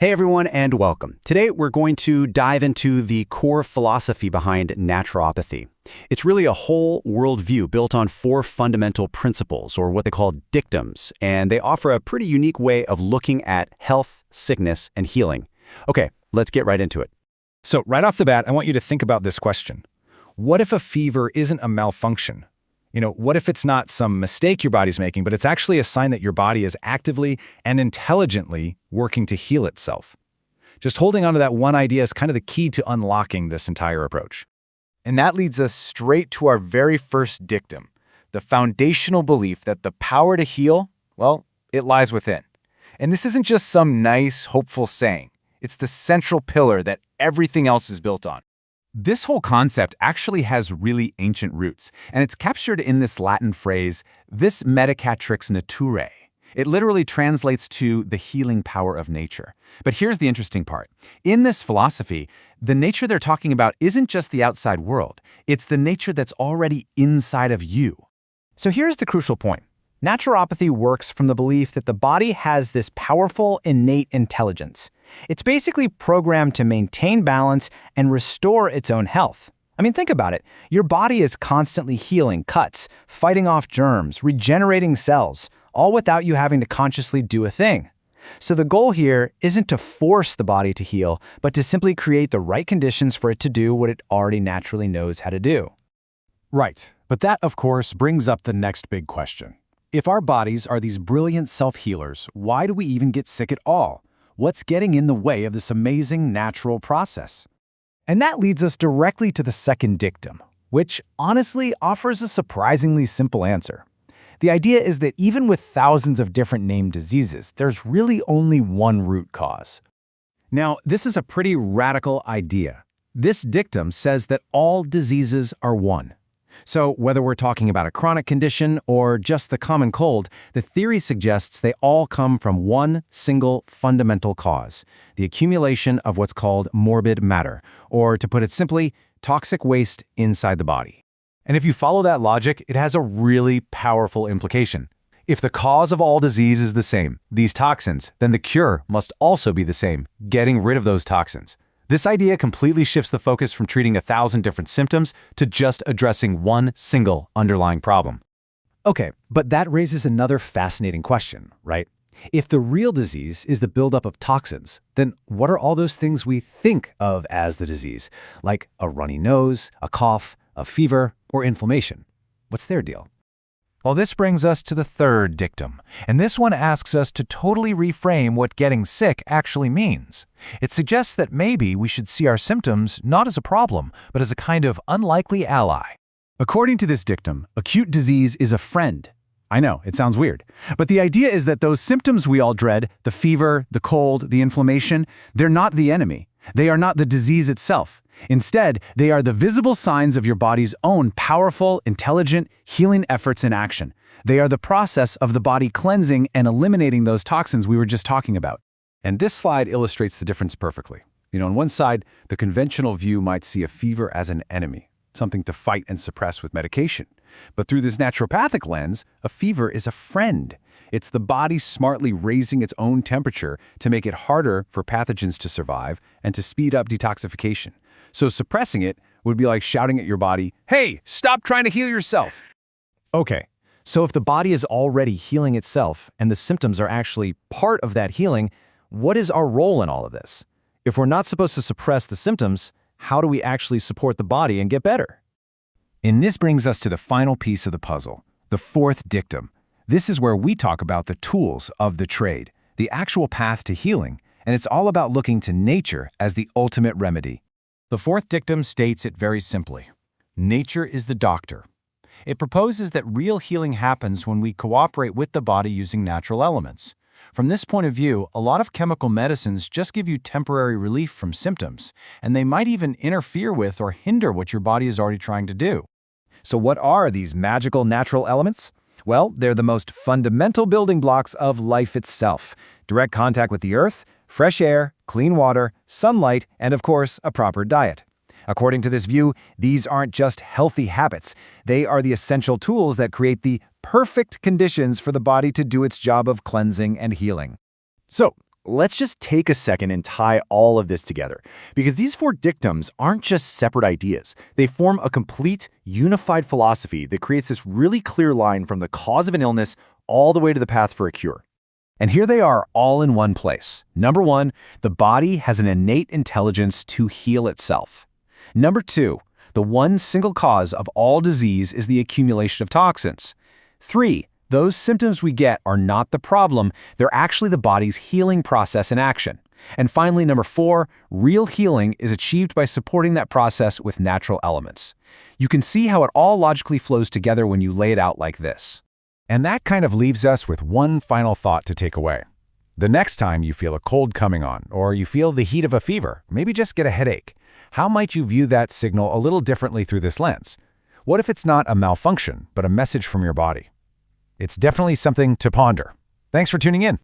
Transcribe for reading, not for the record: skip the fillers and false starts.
Hey everyone, and welcome. Today we're going to dive into the core philosophy behind naturopathy. It's really a whole worldview built on 4 fundamental principles, or what they call dictums, and they offer a pretty unique way of looking at health, sickness, and healing. Okay, let's get right into it. So right off the bat, I want you to think about this question. What if a fever isn't a malfunction? What if it's not some mistake your body's making, but it's actually a sign that your body is actively and intelligently working to heal itself? Just holding on to that one idea is kind of the key to unlocking this entire approach. And that leads us straight to our very first dictum, the foundational belief that the power to heal, well, it lies within. And this isn't just some nice, hopeful saying. It's the central pillar that everything else is built on. This whole concept actually has really ancient roots, and it's captured in this Latin phrase, vis medicatrix naturae. It literally translates to the healing power of nature. But here's the interesting part. In this philosophy, the nature they're talking about isn't just the outside world. It's the nature that's already inside of you. So here's the crucial point. Naturopathy works from the belief that the body has this powerful, innate intelligence. It's basically programmed to maintain balance and restore its own health. I mean, think about it. Your body is constantly healing cuts, fighting off germs, regenerating cells, all without you having to consciously do a thing. So the goal here isn't to force the body to heal, but to simply create the right conditions for it to do what it already naturally knows how to do. Right, but that, of course, brings up the next big question. If our bodies are these brilliant self-healers, why do we even get sick at all? What's getting in the way of this amazing natural process? And that leads us directly to the second dictum, which honestly offers a surprisingly simple answer. The idea is that even with thousands of different named diseases, there's really only one root cause. Now, this is a pretty radical idea. This dictum says that all diseases are one. So whether we're talking about a chronic condition or just the common cold, the theory suggests they all come from one single fundamental cause, the accumulation of what's called morbid matter, or to put it simply, toxic waste inside the body. And if you follow that logic, it has a really powerful implication. If the cause of all disease is the same, these toxins, then the cure must also be the same, getting rid of those toxins. This idea completely shifts the focus from treating 1,000 different symptoms to just addressing one single underlying problem. Okay, but that raises another fascinating question, right? If the real disease is the buildup of toxins, then what are all those things we think of as the disease, like a runny nose, a cough, a fever, or inflammation? What's their deal? Well, this brings us to the third dictum, and this one asks us to totally reframe what getting sick actually means. It suggests that maybe we should see our symptoms not as a problem, but as a kind of unlikely ally. According to this dictum, acute disease is a friend. I know, it sounds weird. But the idea is that those symptoms we all dread, the fever, the cold, the inflammation, they're not the enemy. They are not the disease itself. Instead, they are the visible signs of your body's own powerful, intelligent, healing efforts in action. They are the process of the body cleansing and eliminating those toxins we were just talking about. And this slide illustrates the difference perfectly. On one side, the conventional view might see a fever as an enemy, something to fight and suppress with medication. But through this naturopathic lens, a fever is a friend. It's the body smartly raising its own temperature to make it harder for pathogens to survive and to speed up detoxification. So suppressing it would be like shouting at your body, "Hey, stop trying to heal yourself." Okay, so if the body is already healing itself and the symptoms are actually part of that healing, what is our role in all of this? If we're not supposed to suppress the symptoms, how do we actually support the body and get better? And this brings us to the final piece of the puzzle, the fourth dictum. This is where we talk about the tools of the trade, the actual path to healing, and it's all about looking to nature as the ultimate remedy. The fourth dictum states it very simply. Nature is the doctor. It proposes that real healing happens when we cooperate with the body using natural elements. From this point of view, a lot of chemical medicines just give you temporary relief from symptoms, and they might even interfere with or hinder what your body is already trying to do. So what are these magical natural elements? Well, they're the most fundamental building blocks of life itself. Direct contact with the earth, fresh air, clean water, sunlight, and of course, a proper diet. According to this view, these aren't just healthy habits. They are the essential tools that create the perfect conditions for the body to do its job of cleansing and healing. So, let's just take a second and tie all of this together, because these 4 dictums aren't just separate ideas. They form a complete, unified philosophy that creates this really clear line from the cause of an illness all the way to the path for a cure. And here they are all in one place. Number 1, the body has an innate intelligence to heal itself. Number 2, the one single cause of all disease is the accumulation of toxins. 3, those symptoms we get are not the problem, they're actually the body's healing process in action. And finally, number 4, real healing is achieved by supporting that process with natural elements. You can see how it all logically flows together when you lay it out like this. And that kind of leaves us with one final thought to take away. The next time you feel a cold coming on, or you feel the heat of a fever, maybe just get a headache, how might you view that signal a little differently through this lens? What if it's not a malfunction, but a message from your body? It's definitely something to ponder. Thanks for tuning in.